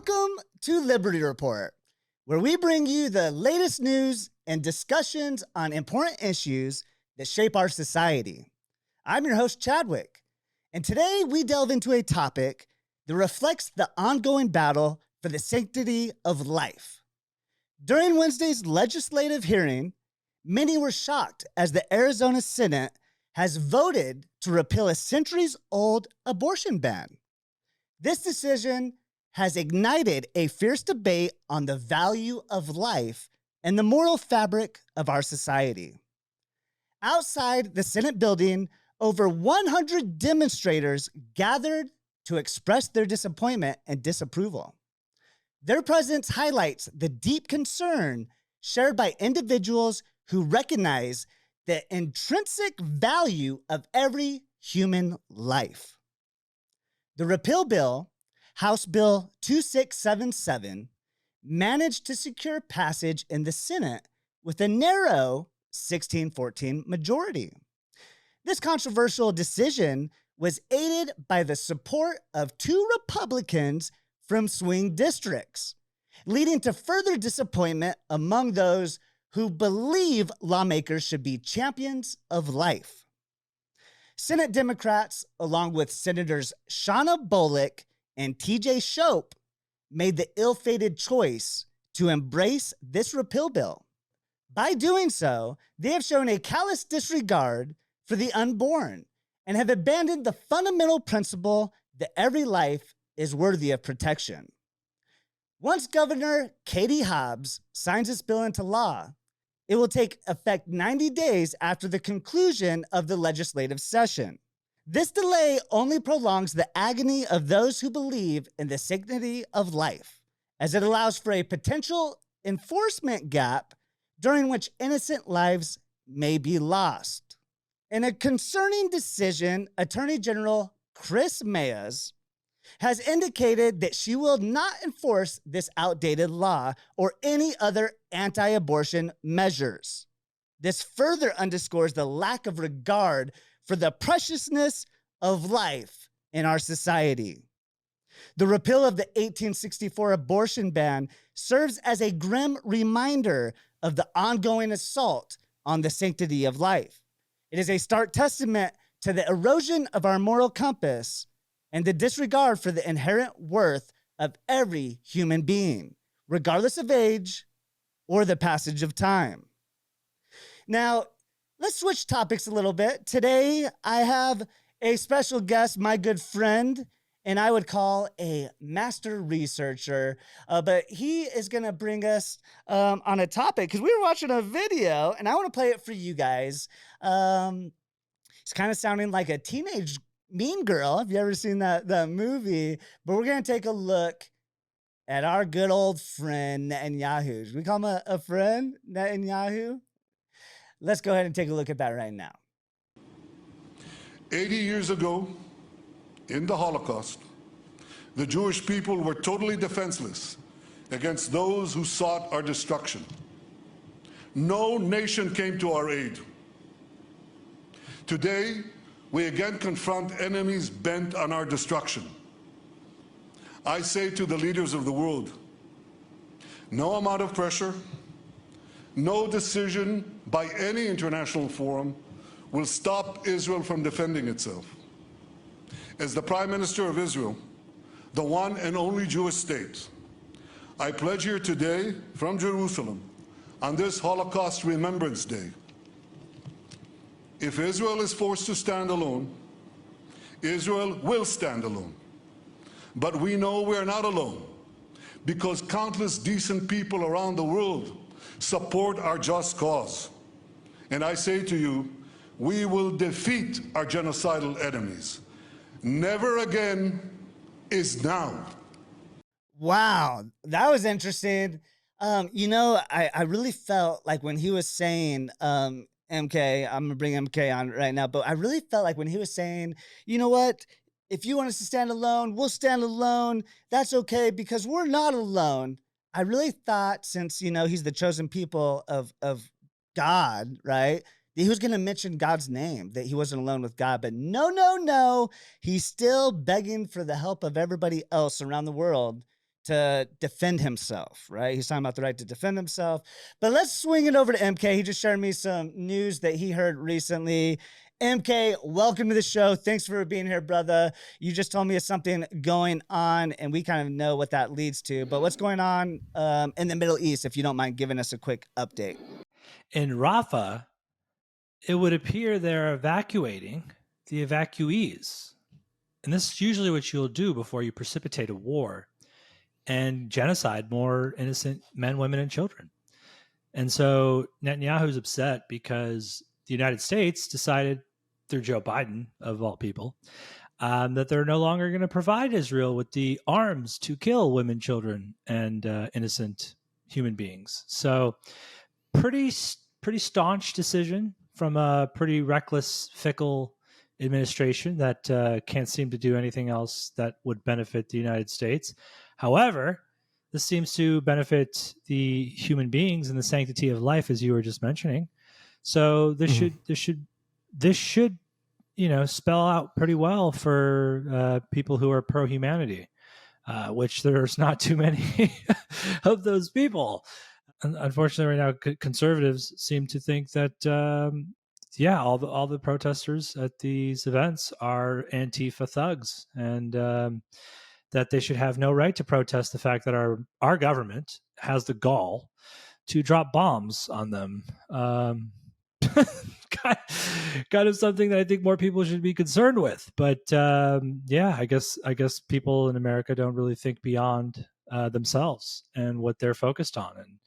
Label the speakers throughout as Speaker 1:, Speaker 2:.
Speaker 1: Welcome to Liberty Report, where we bring you the latest news and discussions on important issues that shape our society. I'm your host, Chadwick, and today we delve into a topic that reflects the ongoing battle for the sanctity of life. During Wednesday's legislative hearing, many were shocked as the Arizona Senate has voted to repeal a centuries-old abortion ban. This decision has ignited a fierce debate on the value of life and the moral fabric of our society. Outside the Senate building, over 100 demonstrators gathered to express their disappointment and disapproval. Their presence highlights the deep concern shared by individuals who recognize the intrinsic value of every human life. The repeal bill, House Bill 2677, managed to secure passage in the Senate with a narrow 16-14 majority. This controversial decision was aided by the support of two Republicans from swing districts, leading to further disappointment among those who believe lawmakers should be champions of life. Senate Democrats, along with Senators Shauna Bullock and TJ Shope, made the ill-fated choice to embrace this repeal bill. By doing so, they have shown a callous disregard for the unborn and have abandoned the fundamental principle that every life is worthy of protection. Once Governor Katie Hobbs signs this bill into law, it will take effect 90 days after the conclusion of the legislative session. This delay only prolongs the agony of those who believe in the sanctity of life, as it allows for a potential enforcement gap during which innocent lives may be lost. In a concerning decision, Attorney General Chris Mayes has indicated that she will not enforce this outdated law or any other anti-abortion measures. This further underscores the lack of regard for the preciousness of life in our society. The repeal of the 1864 abortion ban serves as a grim reminder of the ongoing assault on the sanctity of life. It is a stark testament to the erosion of our moral compass and the disregard for the inherent worth of every human being, regardless of age or the passage of time. Now, let's switch topics a little bit. Today, I have a special guest, my good friend, and I would call a master researcher, but he is going to bring us on a topic because we were watching a video, and I want to play it for you guys. It's kind of sounding like a teenage Mean Girl, if you ever seen that movie, but we're going to take a look at our good old friend, Netanyahu. Should we call him a friend, Netanyahu? Let's go ahead and take a look at that right now.
Speaker 2: 80 years ago, in the Holocaust, the Jewish people were totally defenseless against those who sought our destruction. No nation came to our aid. Today, we again confront enemies bent on our destruction. I say to the leaders of the world, no amount of pressure, no decision by any international forum will stop Israel from defending itself. As the Prime Minister of Israel, the one and only Jewish state, I pledge here today from Jerusalem on this Holocaust Remembrance Day, if Israel is forced to stand alone, Israel will stand alone. But we know we're not alone because countless decent people around the world support our just cause. And I say to you, we will defeat our genocidal enemies. Never again is now.
Speaker 1: Wow, that was interesting. I really felt like when he was saying, MK, I'm gonna bring MK on right now, but I really felt like when he was saying, you know what, if you want us to stand alone, we'll stand alone. That's okay because we're not alone. I really thought since, he's the chosen people of God, right? That he was going to mention God's name, that he wasn't alone with God. But no. He's still begging for the help of everybody else around the world to defend himself, right? He's talking about the right to defend himself. But let's swing it over to MK. He just shared me some news that he heard recently. MK, welcome to the show. Thanks for being here, brother. You just told me of something going on, and we kind of know what that leads to. But what's going on in the Middle East, if you don't mind giving us a quick update?
Speaker 3: In Rafah, it would appear they're evacuating the evacuees. And this is usually what you'll do before you precipitate a war and genocide more innocent men, women, and children. And so Netanyahu's upset because the United States decided, through Joe Biden, of all people, that they're no longer going to provide Israel with the arms to kill women, children, and innocent human beings. So pretty staunch decision from a pretty reckless, fickle administration that can't seem to do anything else that would benefit the United States. However, this seems to benefit the human beings and the sanctity of life, as you were just mentioning. So this should spell out pretty well for people who are pro humanity, which there's not too many of those people. Unfortunately, right now, conservatives seem to think that all the protesters at these events are Antifa thugs, and that they should have no right to protest the fact that our government has the gall to drop bombs on them. Kind of something that I think more people should be concerned with. But I guess people in America don't really think beyond themselves and what they're focused on, and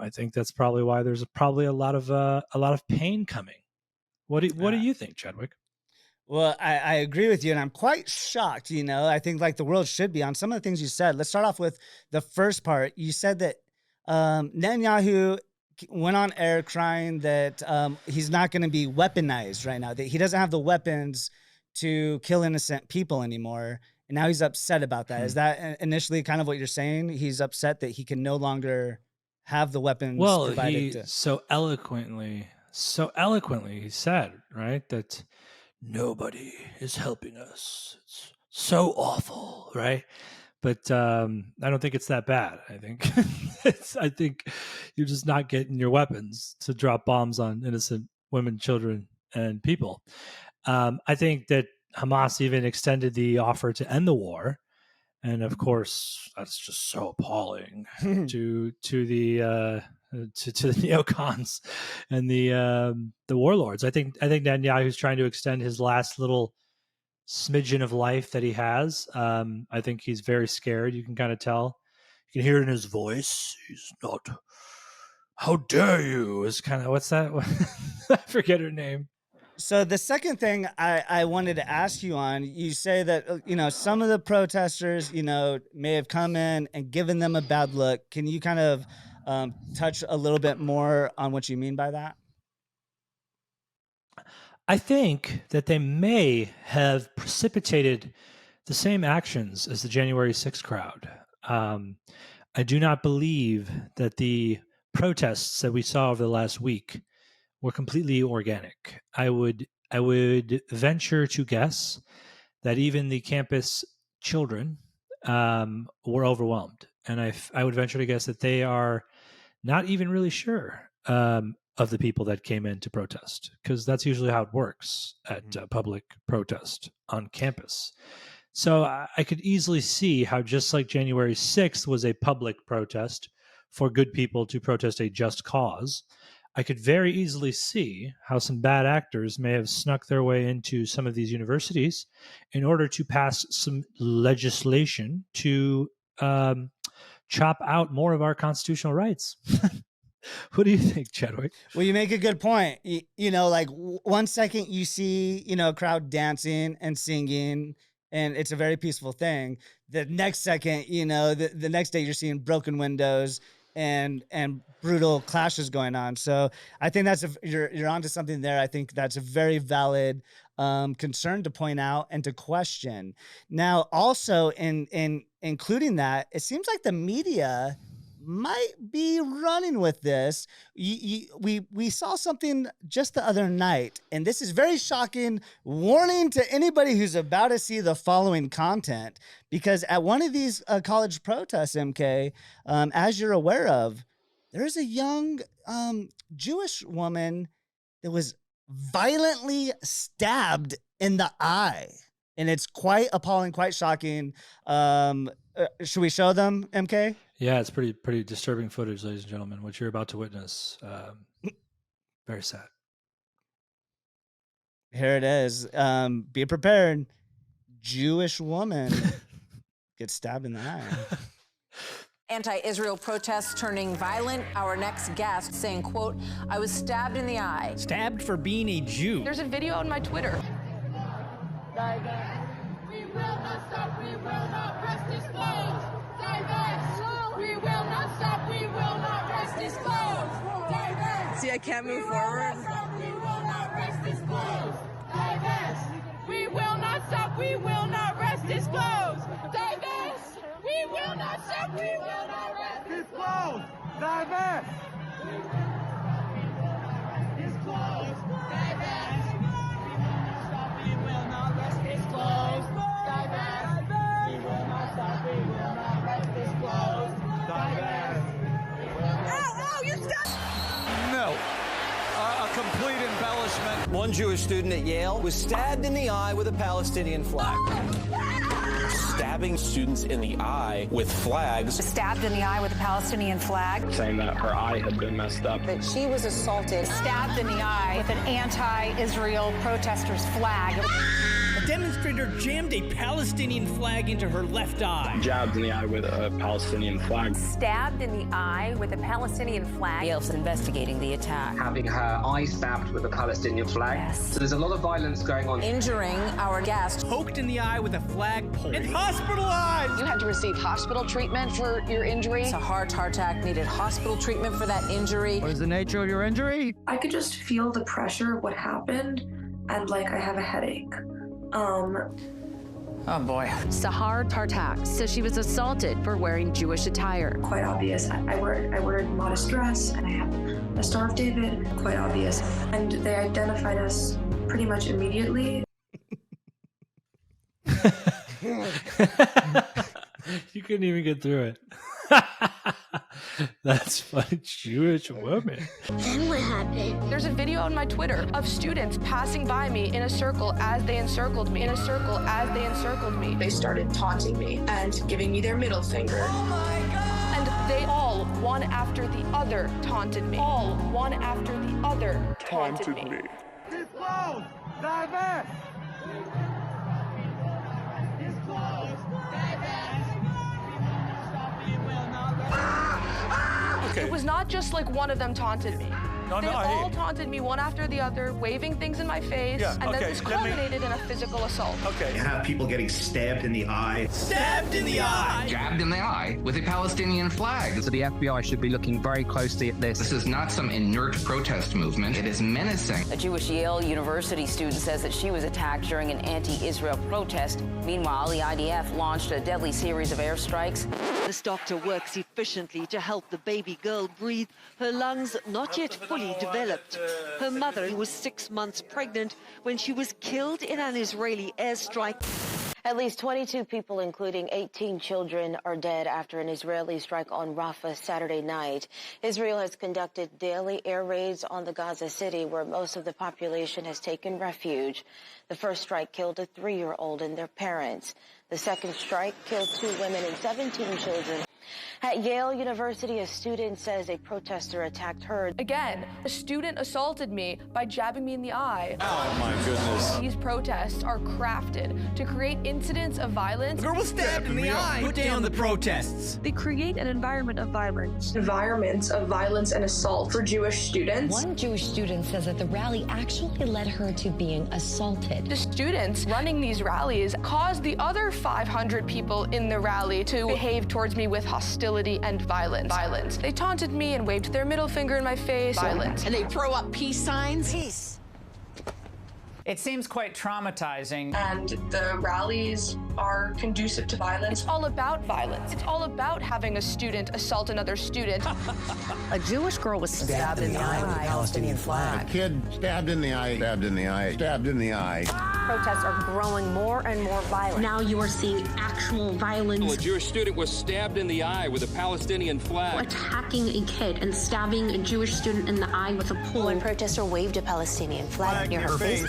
Speaker 3: I think that's probably why there's probably a lot of pain coming. What do you think, Chadwick?
Speaker 1: Well, I agree with you, and I'm quite shocked. I think like the world should be on some of the things you said. Let's start off with the first part. You said that Netanyahu went on air crying that he's not going to be weaponized right now, that he doesn't have the weapons to kill innocent people anymore. And now he's upset about that. Is that initially kind of what you're saying? He's upset that he can no longer have the weapons provided to...
Speaker 3: so eloquently he said, right, that nobody is helping us. It's so awful, right? But I don't think it's that bad. I think I think you're just not getting your weapons to drop bombs on innocent women, children, and people. I think that Hamas even extended the offer to end the war, and of course that's just so appalling to the neocons and the warlords. I think Netanyahu's trying to extend his last little smidgen of life that he has. I think he's very scared. You can kind of tell. You can hear it in his voice. He's not. How dare you? Is kind of, what's that? I forget her name.
Speaker 1: So the second thing I wanted to ask you on, you say that, some of the protesters, may have come in and given them a bad look. Can you kind of touch a little bit more on what you mean by that?
Speaker 3: I think that they may have precipitated the same actions as the January 6th crowd. I do not believe that the protests that we saw over the last week were completely organic. I would venture to guess that even the campus children were overwhelmed, and I would venture to guess that they are not even really sure of the people that came in to protest, because that's usually how it works at public protest on campus. So I could easily see how, just like January 6th was a public protest for good people to protest a just cause, I could very easily see how some bad actors may have snuck their way into some of these universities in order to pass some legislation to chop out more of our constitutional rights. What do you think, Chadwick?
Speaker 1: Well, you make a good point. Like 1 second you see, a crowd dancing and singing, and it's a very peaceful thing. The next second, the next day you're seeing broken windows and brutal clashes going on. So I think you're onto something there. I think that's a very valid concern to point out and to question. Now, also in including that, it seems like the media might be running with this. We saw something just the other night, and this is very shocking. Warning to anybody who's about to see the following content, because at one of these college protests, MK, as you're aware of, there's a young Jewish woman that was violently stabbed in the eye. And it's quite appalling, quite shocking. Should we show them, MK?
Speaker 3: Yeah, it's pretty disturbing footage, ladies and gentlemen. What you're about to witness, very sad.
Speaker 1: Here it is. Be prepared. Jewish woman gets stabbed in the eye.
Speaker 4: Anti-Israel protests turning violent. Our next guest saying, quote, "I was stabbed in the eye."
Speaker 5: Stabbed for being a Jew.
Speaker 6: There's a video on my Twitter.
Speaker 7: We will not stop, we will not rest this close. Divest. We will not stop, we will not rest this close. Divest.
Speaker 6: See, I can't move forward.
Speaker 7: We will not rest this close. Divest. We will not stop, we will not rest this close. Divest. We will not stop, we will not rest this close. Divest. This close. Divest. We will not rest this close. Divest. We will not stop, we will not rest this close. Divest.
Speaker 6: Ow, you're stuck!
Speaker 8: No. A complete embellishment. One Jewish student at Yale was stabbed in the eye with a Palestinian flag. Stabbing students in the eye with flags.
Speaker 4: Stabbed in the eye with a Palestinian flag.
Speaker 9: Saying that her eye had been messed up.
Speaker 4: That she was assaulted. Stabbed in the eye with an anti-Israel protester's flag.
Speaker 5: A demonstrator jammed a Palestinian flag into her left eye.
Speaker 9: Jabbed in the eye with a Palestinian flag.
Speaker 4: Stabbed in the eye with a Palestinian flag. Yale's investigating the attack.
Speaker 10: Having her eye stabbed with a Palestinian flag.
Speaker 4: Yes.
Speaker 10: So there's a lot of violence going on.
Speaker 4: Injuring our guest.
Speaker 5: Poked in the eye with a flagpole. And hospitalized!
Speaker 6: You had to receive hospital treatment for your injury.
Speaker 4: Sahar Tartak needed hospital treatment for that injury.
Speaker 5: What is the nature of your injury?
Speaker 11: I could just feel the pressure of what happened, and like I have a headache.
Speaker 4: Oh boy.
Speaker 6: Sahar Tartak says she was assaulted for wearing Jewish attire.
Speaker 11: Quite obvious. I wear a modest dress, and I have a Star of David. Quite obvious. And they identified us pretty much immediately.
Speaker 3: You couldn't even get through it. That's funny. Jewish woman.
Speaker 7: Then what happened?
Speaker 6: There's a video on my Twitter of students passing by me in a circle as they encircled me. In a circle as they encircled me.
Speaker 11: They started taunting me and giving me their middle finger.
Speaker 6: Oh my God! And they all, one after the other, taunted me. All, one after the other, taunted me.
Speaker 7: This close! Divest! This close! Divest! We will not rest.
Speaker 6: It was not just like one of them taunted me.
Speaker 8: No,
Speaker 6: They
Speaker 8: I hear
Speaker 6: all
Speaker 8: you.
Speaker 6: taunted me one after the other, waving things in my face,
Speaker 8: Yeah,
Speaker 6: and then
Speaker 8: okay,
Speaker 6: this
Speaker 8: let me-
Speaker 6: culminated in a physical assault.
Speaker 8: Okay.
Speaker 12: You have people getting stabbed in the eye.
Speaker 5: Stabbed in the eye!
Speaker 10: Jabbed in the eye with a Palestinian flag.
Speaker 9: So the FBI should be looking very closely at this.
Speaker 10: This is not some inert protest movement. It is menacing.
Speaker 4: A Jewish Yale University student says that she was attacked during an anti-Israel protest. Meanwhile, the IDF launched a deadly series of airstrikes.
Speaker 13: This doctor works efficiently to help the baby girl breathe, her lungs not yet fully developed. Her mother was 6 months pregnant when she was killed in an Israeli airstrike.
Speaker 4: At least 22 people, including 18 children, are dead after an Israeli strike on Rafah Saturday night. Israel has conducted daily air raids on the Gaza City, where most of the population has taken refuge. The first strike killed a 3-year-old and their parents. The second strike killed 2 women and 17 children. At Yale University, a student says a protester attacked her.
Speaker 6: Again, a student assaulted me by jabbing me in the eye.
Speaker 8: Oh my goodness.
Speaker 6: These protests are crafted to create incidents of violence.
Speaker 5: A girl was stabbed in the eye! Put down the protests!
Speaker 13: They create an environment of violence.
Speaker 11: Environments of violence and assault for Jewish students.
Speaker 14: One Jewish student says that the rally actually led her to being assaulted.
Speaker 6: The students running these rallies caused the other 500 people in the rally to behave towards me with hostility and violence. They taunted me and waved their middle finger in my face. Violence.
Speaker 13: And they throw up peace signs.
Speaker 14: Peace.
Speaker 15: It seems quite traumatizing.
Speaker 11: And the rallies are conducive to violence.
Speaker 6: It's all about violence. It's all about having a student assault another student.
Speaker 16: A Jewish girl was stabbed in the eye with a Palestinian flag.
Speaker 17: A kid stabbed in the eye, stabbed in the eye, stabbed in the eye.
Speaker 18: Protests are growing more and more violent.
Speaker 19: Now you are seeing actual violence.
Speaker 20: A Jewish student was stabbed in the eye with a Palestinian flag.
Speaker 19: Attacking a kid and stabbing a Jewish student in the eye with a pole.
Speaker 4: One protester waved a Palestinian flag near her face.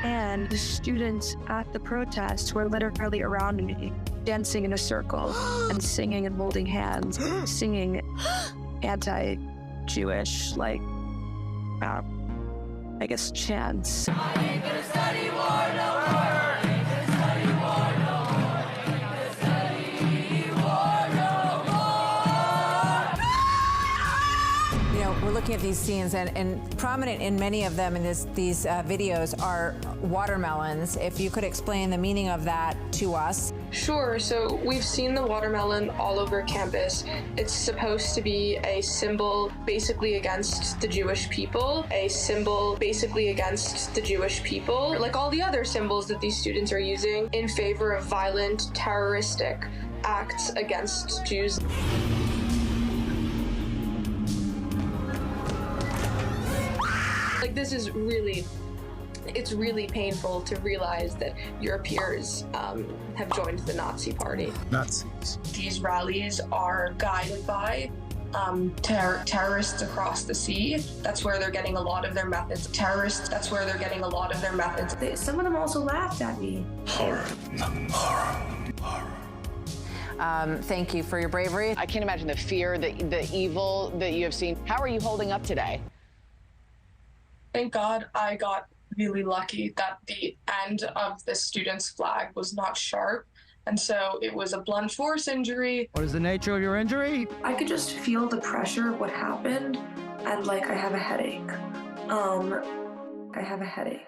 Speaker 6: And the students at the protest were literally around me, dancing in a circle and singing and holding hands, singing anti-Jewish, like, I guess, chants.
Speaker 7: I ain't gonna study war no more. I ain't gonna study war no more. I ain't gonna study war no more.
Speaker 21: You know, we're looking at these scenes, and prominent in many of them in these videos are watermelons. If you could explain the meaning of that to us.
Speaker 22: Sure. So we've seen the watermelon all over campus. It's supposed to be a symbol basically against the Jewish people, a symbol basically against the Jewish people, like all the other symbols that these students are using in favor of violent, terroristic acts against Jews. Like, this is it's really painful to realize that your peers have joined the Nazi party.
Speaker 17: Nazis.
Speaker 11: These rallies are guided by terrorists across the sea. That's where they're getting a lot of their methods. Terrorists, that's where they're getting a lot of their methods. Some of them also laughed at me.
Speaker 17: Horror.
Speaker 21: Thank you for your bravery.
Speaker 23: I can't imagine the fear, the evil that you have seen. How are you holding up today?
Speaker 11: Thank God I got really lucky that the end of the student's flag was not sharp, and so it was a blunt force injury.
Speaker 24: What is the nature of your injury?
Speaker 11: I could just feel the pressure of what happened, and like I have a headache. I have a headache.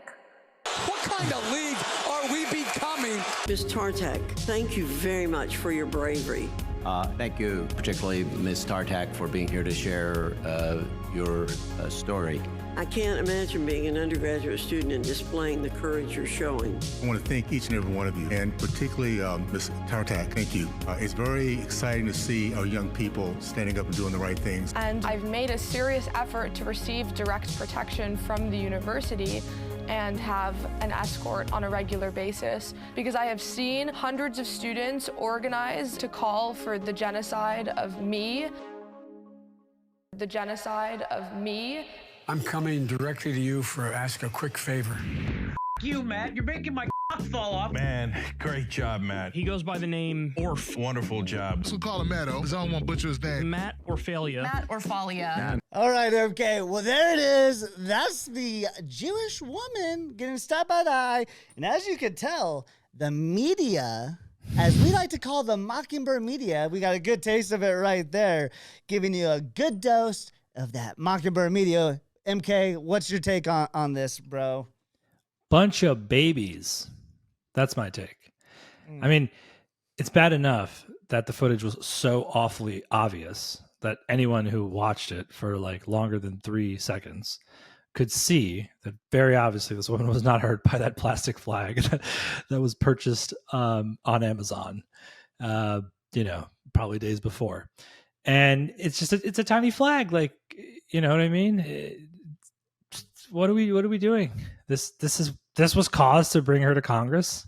Speaker 25: What kind of league are we becoming?
Speaker 26: Ms. Tartak, thank you very much for your bravery.
Speaker 27: Thank you, particularly Ms. Tartak, for being here to share your story.
Speaker 26: I can't imagine being an undergraduate student and displaying the courage you're showing.
Speaker 28: I want to thank each and every one of you, and particularly Ms. Tartak, thank you. It's very exciting to see our young people standing up and doing the right things.
Speaker 6: And I've made a serious effort to receive direct protection from the university and have an escort on a regular basis, because I have seen hundreds of students organize to call for the genocide of me. The genocide of me.
Speaker 25: I'm coming directly to you for ask a quick favor.
Speaker 5: You, Matt. You're making my fall off.
Speaker 29: Man, great job, Matt.
Speaker 5: He goes by the name Orf.
Speaker 29: Wonderful job.
Speaker 30: So call him Matto, because I don't want to butcher his name.
Speaker 5: Matt Orphalia.
Speaker 21: Matt Orphalia.
Speaker 1: All right, okay. Well, there it is. That's the Jewish woman getting stabbed by the eye. And as you can tell, the media, as we like to call the Mockingbird media, we got a good taste of it right there, giving you a good dose of that Mockingbird media. MK, what's your take on this, bro?
Speaker 3: Bunch of babies. That's my take. I mean, it's bad enough that the footage was so awfully obvious that anyone who watched it for like longer than 3 seconds could see that very obviously this woman was not hurt by that plastic flag that was purchased on Amazon, probably days before. And it's just it's a tiny flag, like, you know what I mean? What are we doing? This was cause to bring her to Congress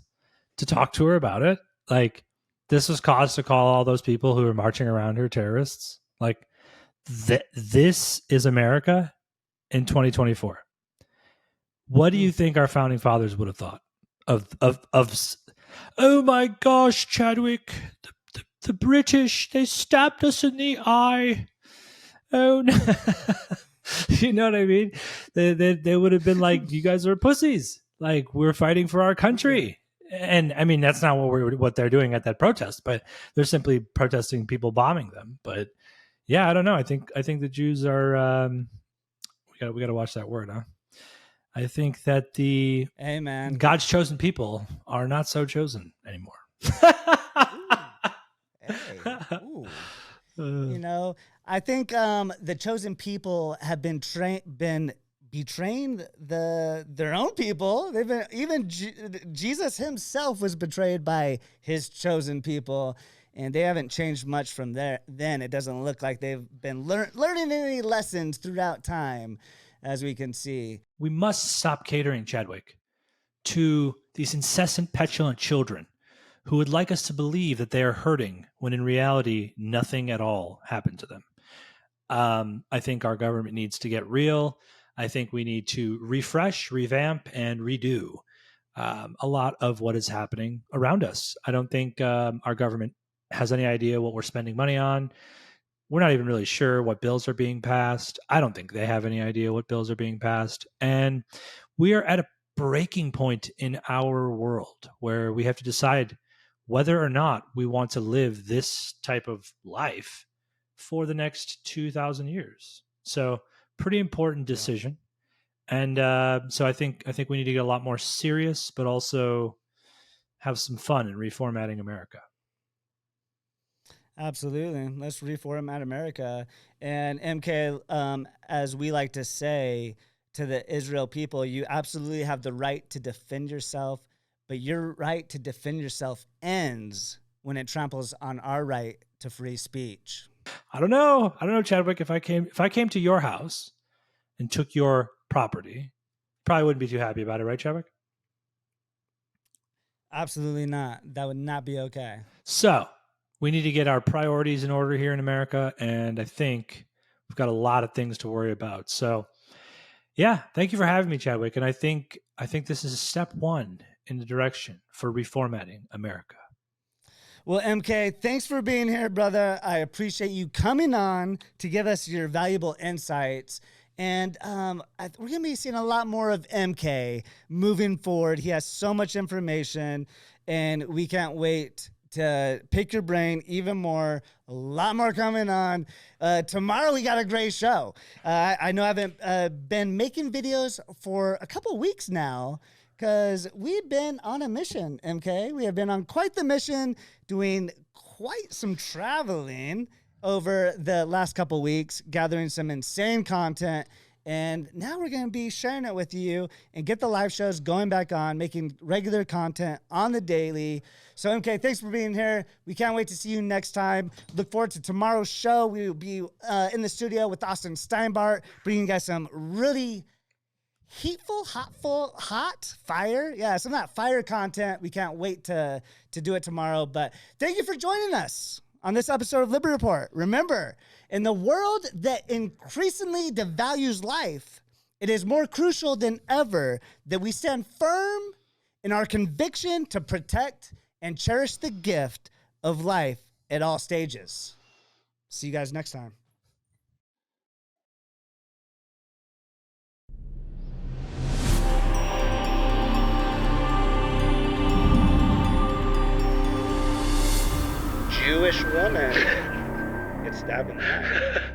Speaker 3: to talk to her about it. Like, this was cause to call all those people who were marching around her terrorists. Like, this is America in 2024. What do you think our founding fathers would have thought of oh my gosh, Chadwick, the British, they stabbed us in the eye. Oh no. You know what I mean? They would have been like, you guys are pussies. Like, we're fighting for our country. And I mean, that's not what they're doing at that protest, but they're simply protesting people bombing them. But yeah, I don't know. I think the Jews are, we got to watch that word, huh? I think that God's chosen people are not so chosen anymore.
Speaker 1: Ooh. You know, I think the chosen people have been betraying their own people. They've been, even Jesus himself was betrayed by his chosen people, and they haven't changed much from there. Then it doesn't look like they've been learning any lessons throughout time, as we can see.
Speaker 3: We must stop catering, Chadwick, to these incessant, petulant children who would like us to believe that they are hurting when in reality nothing at all happened to them. I think our government needs to get real. I think we need to refresh, revamp, and redo a lot of what is happening around us. I don't think our government has any idea what we're spending money on. We're not even really sure what bills are being passed. I don't think they have any idea what bills are being passed. And we are at a breaking point in our world where we have to decide whether or not we want to live this type of life for the next 2,000 years. So pretty important decision. And so I think we need to get a lot more serious, but also have some fun in reformatting America.
Speaker 1: Absolutely. Let's reformat America. And MK, as we like to say to the Israel people, you absolutely have the right to defend yourself, but your right to defend yourself ends when it tramples on our right to free speech.
Speaker 3: I don't know, Chadwick. If I came to your house and took your property, probably wouldn't be too happy about it, right, Chadwick?
Speaker 1: Absolutely not. That would not be okay.
Speaker 3: So we need to get our priorities in order here in America, and I think we've got a lot of things to worry about. So, yeah, thank you for having me, Chadwick. And I think this is step one in the direction for reformatting America.
Speaker 1: Well, MK, thanks for being here, brother. I appreciate you coming on to give us your valuable insights. And we're going to be seeing a lot more of MK moving forward. He has so much information, and we can't wait to pick your brain even more. A lot more coming on. Tomorrow we got a great show. I know I haven't been making videos for a couple weeks now because we've been on a mission, MK. We have been on quite the mission, doing quite some traveling over the last couple weeks, gathering some insane content. And now we're going to be sharing it with you and get the live shows going back on, making regular content on the daily. So, MK, thanks for being here. We can't wait to see you next time. Look forward to tomorrow's show. We will be in the studio with Austin Steinbart, bringing you guys some really hot fire. Yeah, some of that fire content. We can't wait to do it tomorrow. But thank you for joining us on this episode of Liberty Report. Remember, in the world that increasingly devalues life, it is more crucial than ever that we stand firm in our conviction to protect and cherish the gift of life at all stages. See you guys next time. Jewish woman gets stabbed in the eye.